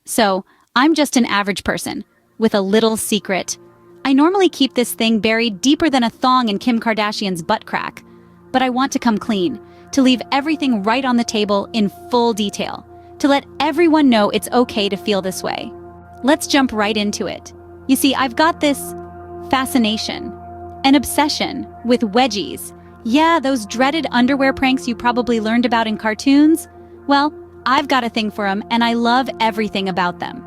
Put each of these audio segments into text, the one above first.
So, I'm just an average person, with a little secret. I normally keep this thing buried deeper than a thong in Kim Kardashian's butt crack. But I want to come clean, to leave everything right on the table in full detail, to let everyone know it's okay to feel this way. Let's jump right into it. You see, I've got this fascination, an obsession with wedgies. Yeah, those dreaded underwear pranks you probably learned about in cartoons. Well, I've got a thing for them, and I love everything about them.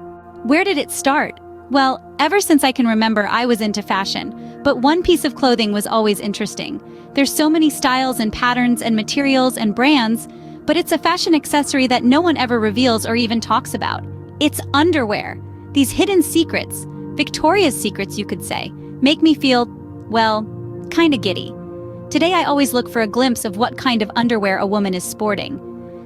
Where did it start? Well, ever since I can remember, I was into fashion, but one piece of clothing was always interesting. There's so many styles and patterns and materials and brands, but it's a fashion accessory that no one ever reveals or even talks about. It's underwear. These hidden secrets, Victoria's secrets you could say, make me feel, well, kinda giddy. Today I always look for a glimpse of what kind of underwear a woman is sporting.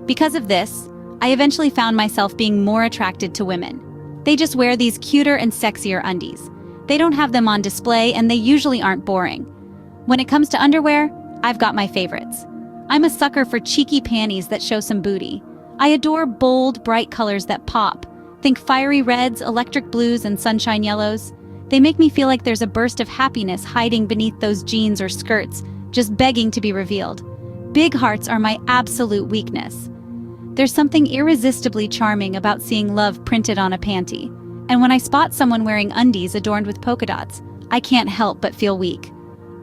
Because of this, I eventually found myself being more attracted to women. They just wear these cuter and sexier undies. They don't have them on display, and they usually aren't boring. When it comes to underwear, I've got my favorites. I'm a sucker for cheeky panties that show some booty. I adore bold, bright colors that pop. Think fiery reds, electric blues, and sunshine yellows. They make me feel like there's a burst of happiness hiding beneath those jeans or skirts, just begging to be revealed. Big hearts are my absolute weakness. There's something irresistibly charming about seeing love printed on a panty. And when I spot someone wearing undies adorned with polka dots, I can't help but feel weak.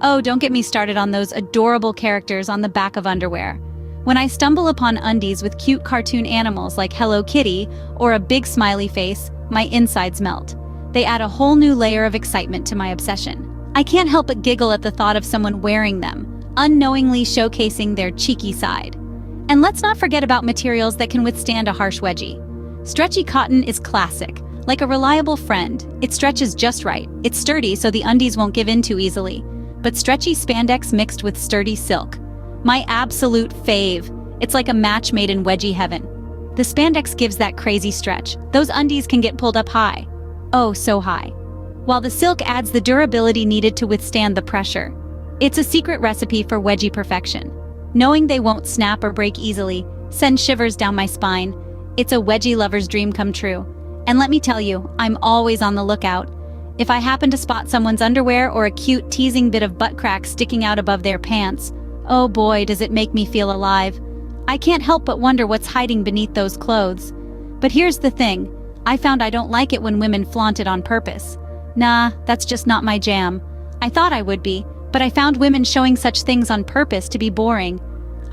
Oh, don't get me started on those adorable characters on the back of underwear. When I stumble upon undies with cute cartoon animals like Hello Kitty or a big smiley face, my insides melt. They add a whole new layer of excitement to my obsession. I can't help but giggle at the thought of someone wearing them, unknowingly showcasing their cheeky side. And let's not forget about materials that can withstand a harsh wedgie. Stretchy cotton is classic. Like a reliable friend, it stretches just right. It's sturdy so the undies won't give in too easily. But stretchy spandex mixed with sturdy silk. My absolute fave. It's like a match made in wedgie heaven. The spandex gives that crazy stretch. Those undies can get pulled up high. Oh, so high. While the silk adds the durability needed to withstand the pressure. It's a secret recipe for wedgie perfection. Knowing they won't snap or break easily sends shivers down my spine. It's a wedgie lover's dream come true. And let me tell you, I'm always on the lookout. If I happen to spot someone's underwear or a cute teasing bit of butt crack sticking out above their pants, oh boy, does it make me feel alive. I can't help but wonder what's hiding beneath those clothes. But here's the thing, I found I don't like it when women flaunt it on purpose. Nah, that's just not my jam. I thought I would be, but I found women showing such things on purpose to be boring.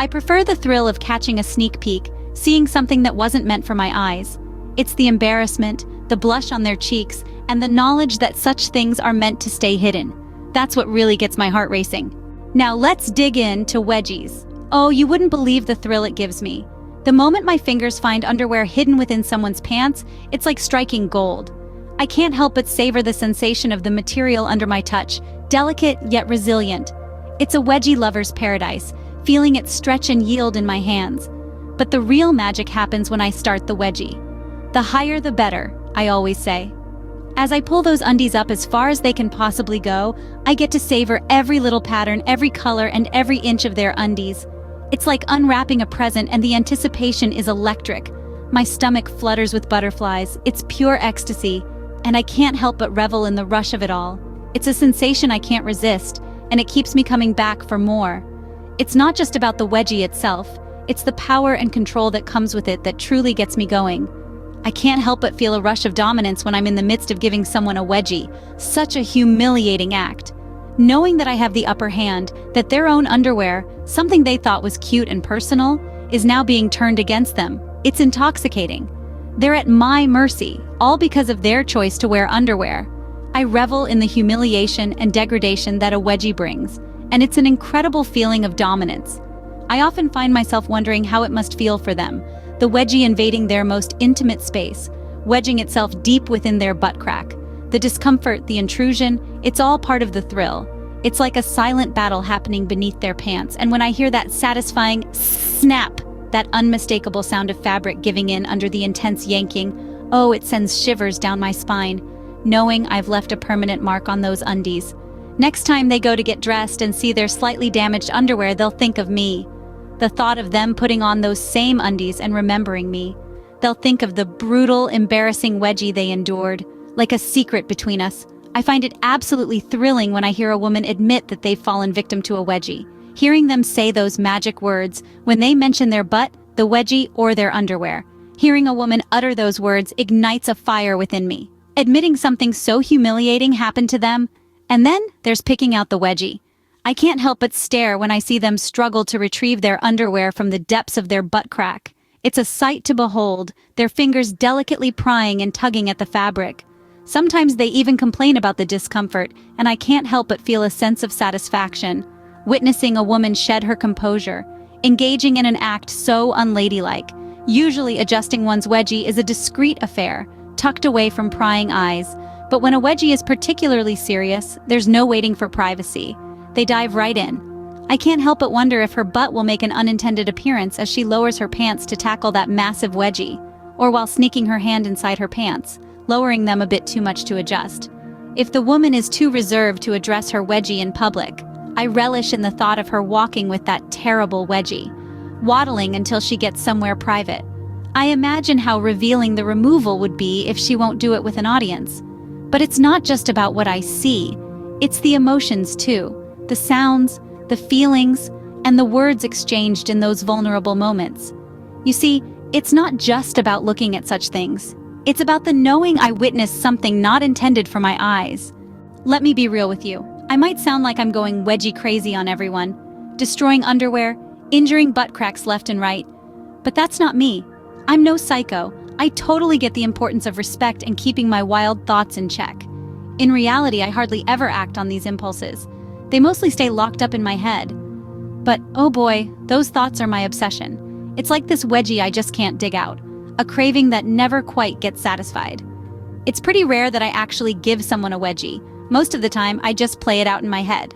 I prefer the thrill of catching a sneak peek, seeing something that wasn't meant for my eyes. It's the embarrassment, the blush on their cheeks, and the knowledge that such things are meant to stay hidden. That's what really gets my heart racing. Now let's dig into wedgies. Oh, you wouldn't believe the thrill it gives me. The moment my fingers find underwear hidden within someone's pants, it's like striking gold. I can't help but savor the sensation of the material under my touch, delicate yet resilient. It's a wedgie lover's paradise, feeling it stretch and yield in my hands. But the real magic happens when I start the wedgie. The higher the better, I always say. As I pull those undies up as far as they can possibly go, I get to savor every little pattern, every color, and every inch of their undies. It's like unwrapping a present, and the anticipation is electric. My stomach flutters with butterflies. It's pure ecstasy, and I can't help but revel in the rush of it all. It's a sensation I can't resist, and it keeps me coming back for more. It's not just about the wedgie itself, it's the power and control that comes with it that truly gets me going. I can't help but feel a rush of dominance when I'm in the midst of giving someone a wedgie. Such a humiliating act. Knowing that I have the upper hand, that their own underwear, something they thought was cute and personal, is now being turned against them. It's intoxicating. They're at my mercy, all because of their choice to wear underwear. I revel in the humiliation and degradation that a wedgie brings, and it's an incredible feeling of dominance. I often find myself wondering how it must feel for them, the wedgie invading their most intimate space, wedging itself deep within their butt crack. The discomfort, the intrusion, it's all part of the thrill. It's like a silent battle happening beneath their pants, and when I hear that satisfying snap, that unmistakable sound of fabric giving in under the intense yanking, oh, it sends shivers down my spine, knowing I've left a permanent mark on those undies. Next time they go to get dressed and see their slightly damaged underwear, they'll think of me. The thought of them putting on those same undies and remembering me. they'll think of the brutal, embarrassing wedgie they endured, like a secret between us. I find it absolutely thrilling when I hear a woman admit that they've fallen victim to a wedgie. Hearing them say those magic words when they mention their butt, the wedgie, or their underwear. Hearing a woman utter those words ignites a fire within me. Admitting something so humiliating happened to them, and then there's picking out the wedgie. I can't help but stare when I see them struggle to retrieve their underwear from the depths of their butt crack. It's a sight to behold, their fingers delicately prying and tugging at the fabric. Sometimes they even complain about the discomfort, and I can't help but feel a sense of satisfaction. Witnessing a woman shed her composure, engaging in an act so unladylike. Usually adjusting one's wedgie is a discreet affair, tucked away from prying eyes. But when a wedgie is particularly serious, there's no waiting for privacy. They dive right in. I can't help but wonder if her butt will make an unintended appearance as she lowers her pants to tackle that massive wedgie, or while sneaking her hand inside her pants, lowering them a bit too much to adjust. If the woman is too reserved to address her wedgie in public, I relish in the thought of her walking with that terrible wedgie, waddling until she gets somewhere private. I imagine how revealing the removal would be if she won't do it with an audience. But it's not just about what I see, it's the emotions too, the sounds, the feelings, and the words exchanged in those vulnerable moments. You see, it's not just about looking at such things. It's about the knowing I witnessed something not intended for my eyes. Let me be real with you. I might sound like I'm going wedgie crazy on everyone, destroying underwear, injuring butt cracks left and right. But that's not me. I'm no psycho. I totally get the importance of respect and keeping my wild thoughts in check. In reality, I hardly ever act on these impulses. They mostly stay locked up in my head. But oh boy, those thoughts are my obsession. It's like this wedgie I just can't dig out. A craving that never quite gets satisfied. It's pretty rare that I actually give someone a wedgie. Most of the time, I just play it out in my head.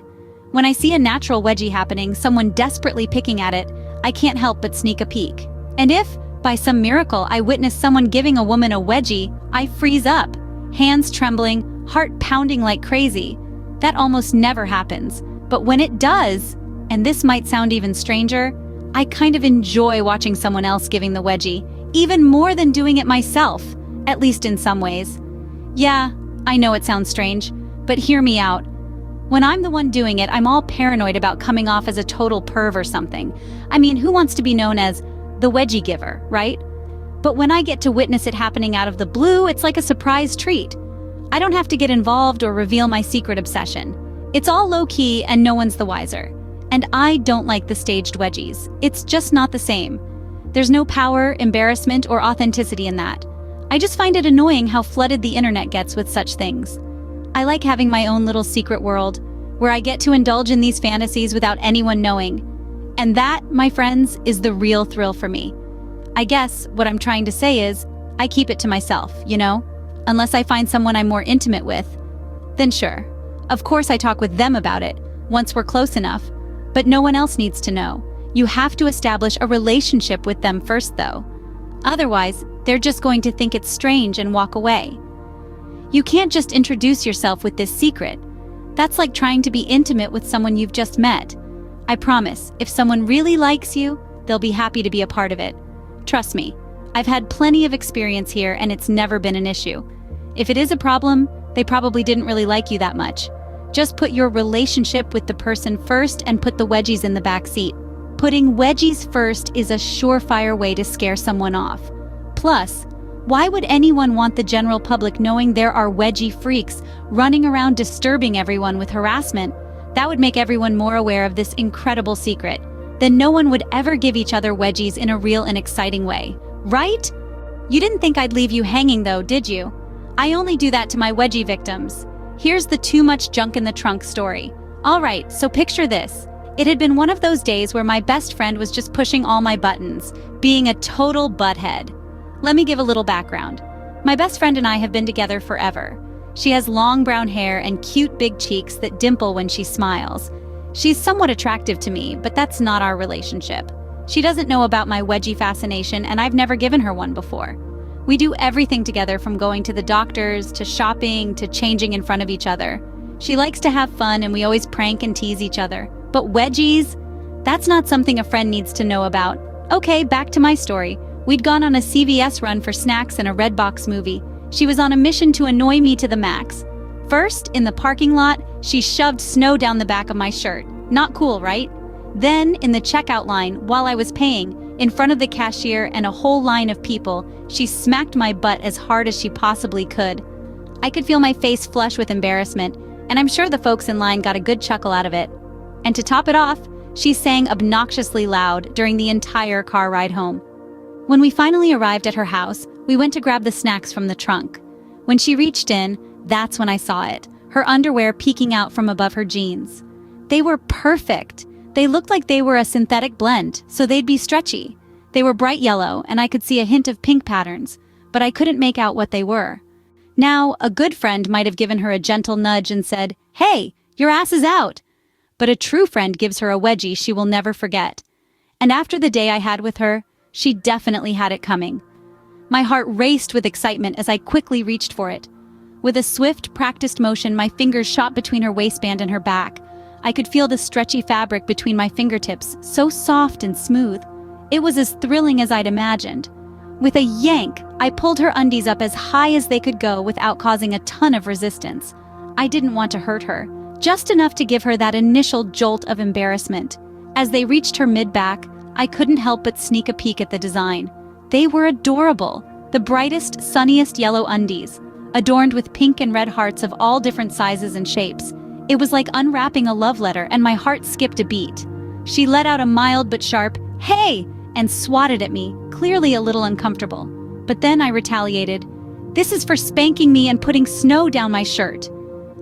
When I see a natural wedgie happening, someone desperately picking at it, I can't help but sneak a peek. And if, by some miracle, I witness someone giving a woman a wedgie, I freeze up, hands trembling, heart pounding like crazy. That almost never happens. But when it does, and this might sound even stranger, I kind of enjoy watching someone else giving the wedgie, even more than doing it myself, at least in some ways. Yeah, I know it sounds strange, but hear me out. When I'm the one doing it, I'm all paranoid about coming off as a total perv or something. I mean, who wants to be known as the wedgie giver, right? But when I get to witness it happening out of the blue, it's like a surprise treat. I don't have to get involved or reveal my secret obsession. It's all low-key and no one's the wiser. And I don't like the staged wedgies. It's just not the same. There's no power, embarrassment, or authenticity in that. I just find it annoying how flooded the internet gets with such things. I like having my own little secret world, where I get to indulge in these fantasies without anyone knowing. And that, my friends, is the real thrill for me. I guess what I'm trying to say is, I keep it to myself, you know? Unless I find someone I'm more intimate with. Then sure. Of course I talk with them about it, once we're close enough. But no one else needs to know. You have to establish a relationship with them first, though. Otherwise, they're just going to think it's strange and walk away. You can't just introduce yourself with this secret. That's like trying to be intimate with someone you've just met. I promise, if someone really likes you, they'll be happy to be a part of it. Trust me, I've had plenty of experience here and it's never been an issue. If it is a problem, they probably didn't really like you that much. Just put your relationship with the person first and put the wedgies in the back seat. Putting wedgies first is a surefire way to scare someone off. Plus, why would anyone want the general public knowing there are wedgie freaks running around disturbing everyone with harassment? That would make everyone more aware of this incredible secret. Then no one would ever give each other wedgies in a real and exciting way, right? You didn't think I'd leave you hanging though, did you? I only do that to my wedgie victims. Here's the too much junk in the trunk story. Alright, so picture this. It had been one of those days where my best friend was just pushing all my buttons, being a total butthead. Let me give a little background. My best friend and I have been together forever. She has long brown hair and cute big cheeks that dimple when she smiles. She's somewhat attractive to me, but that's not our relationship. She doesn't know about my wedgie fascination, and I've never given her one before. We do everything together, from going to the doctors, to shopping, to changing in front of each other. She likes to have fun and we always prank and tease each other. But wedgies? That's not something a friend needs to know about. Okay, back to my story. We'd gone on a CVS run for snacks and a Redbox movie. She was on a mission to annoy me to the max. First, in the parking lot, she shoved snow down the back of my shirt. Not cool, right? Then, in the checkout line, while I was paying, in front of the cashier and a whole line of people, she smacked my butt as hard as she possibly could. I could feel my face flush with embarrassment, and I'm sure the folks in line got a good chuckle out of it. And to top it off, she sang obnoxiously loud during the entire car ride home. When we finally arrived at her house, we went to grab the snacks from the trunk. When she reached in, that's when I saw it, her underwear peeking out from above her jeans. They were perfect. They looked like they were a synthetic blend, so they'd be stretchy. They were bright yellow, and I could see a hint of pink patterns, but I couldn't make out what they were. Now, a good friend might have given her a gentle nudge and said, "Hey, your ass is out." But a true friend gives her a wedgie she will never forget. And after the day I had with her, she definitely had it coming. My heart raced with excitement as I quickly reached for it. With a swift, practiced motion, my fingers shot between her waistband and her back. I could feel the stretchy fabric between my fingertips, so soft and smooth. It was as thrilling as I'd imagined. With a yank, I pulled her undies up as high as they could go without causing a ton of resistance. I didn't want to hurt her, just enough to give her that initial jolt of embarrassment. As they reached her mid-back, I couldn't help but sneak a peek at the design. They were adorable, the brightest, sunniest yellow undies, adorned with pink and red hearts of all different sizes and shapes. It was like unwrapping a love letter, and my heart skipped a beat. She let out a mild but sharp, "Hey!" and swatted at me, clearly a little uncomfortable. But then I retaliated. "This is for spanking me and putting snow down my shirt."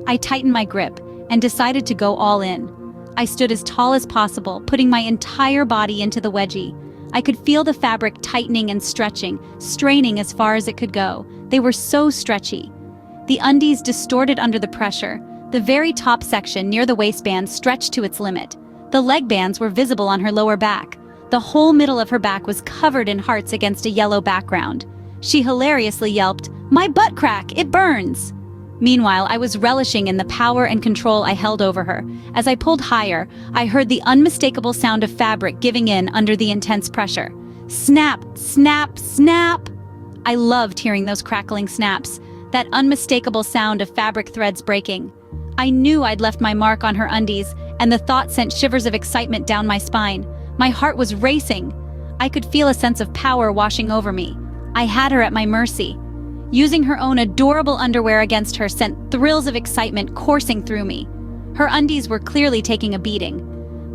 I tightened my grip and decided to go all in. I stood as tall as possible, putting my entire body into the wedgie. I could feel the fabric tightening and stretching, straining as far as it could go. They were so stretchy. The undies distorted under the pressure. The very top section near the waistband stretched to its limit. The leg bands were visible on her lower back. The whole middle of her back was covered in hearts against a yellow background. She hilariously yelped, "My butt crack, it burns!" Meanwhile, I was relishing in the power and control I held over her. As I pulled higher, I heard the unmistakable sound of fabric giving in under the intense pressure. Snap, snap, snap! I loved hearing those crackling snaps, that unmistakable sound of fabric threads breaking. I knew I'd left my mark on her undies, and the thought sent shivers of excitement down my spine. My heart was racing. I could feel a sense of power washing over me. I had her at my mercy. Using her own adorable underwear against her sent thrills of excitement coursing through me. Her undies were clearly taking a beating.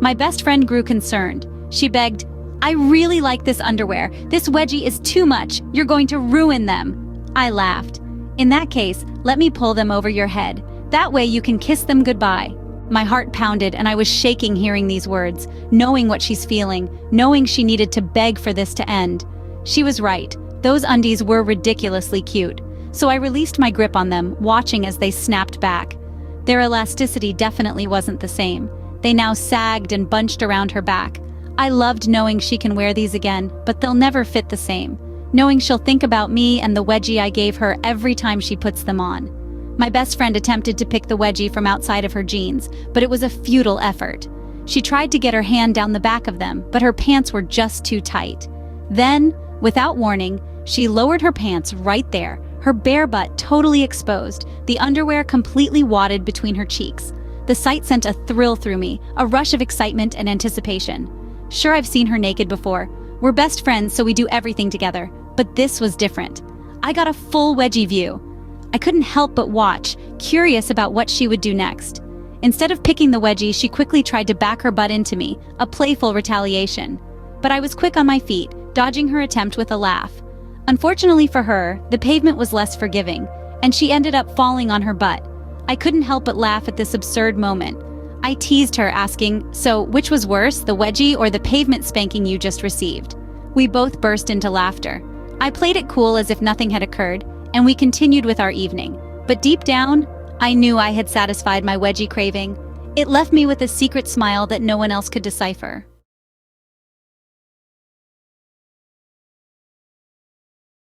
My best friend grew concerned. She begged, "I really like this underwear. This wedgie is too much. You're going to ruin them." I laughed. "In that case, let me pull them over your head. That way you can kiss them goodbye." My heart pounded and I was shaking hearing these words, knowing what she's feeling, knowing she needed to beg for this to end. She was right. Those undies were ridiculously cute. So I released my grip on them, watching as they snapped back. Their elasticity definitely wasn't the same. They now sagged and bunched around her back. I loved knowing she can wear these again, but they'll never fit the same. Knowing she'll think about me and the wedgie I gave her every time she puts them on. My best friend attempted to pick the wedgie from outside of her jeans, but it was a futile effort. She tried to get her hand down the back of them, but her pants were just too tight. Then, without warning, she lowered her pants right there, her bare butt totally exposed, the underwear completely wadded between her cheeks. The sight sent a thrill through me, a rush of excitement and anticipation. Sure, I've seen her naked before. We're best friends, so we do everything together. But this was different. I got a full wedgie view. I couldn't help but watch, curious about what she would do next. Instead of picking the wedgie, she quickly tried to back her butt into me, a playful retaliation. But I was quick on my feet, dodging her attempt with a laugh. Unfortunately for her, the pavement was less forgiving, and she ended up falling on her butt. I couldn't help but laugh at this absurd moment. I teased her, asking, "So, which was worse, the wedgie or the pavement spanking you just received?" We both burst into laughter. I played it cool as if nothing had occurred, and we continued with our evening. But deep down, I knew I had satisfied my wedgie craving. It left me with a secret smile that no one else could decipher.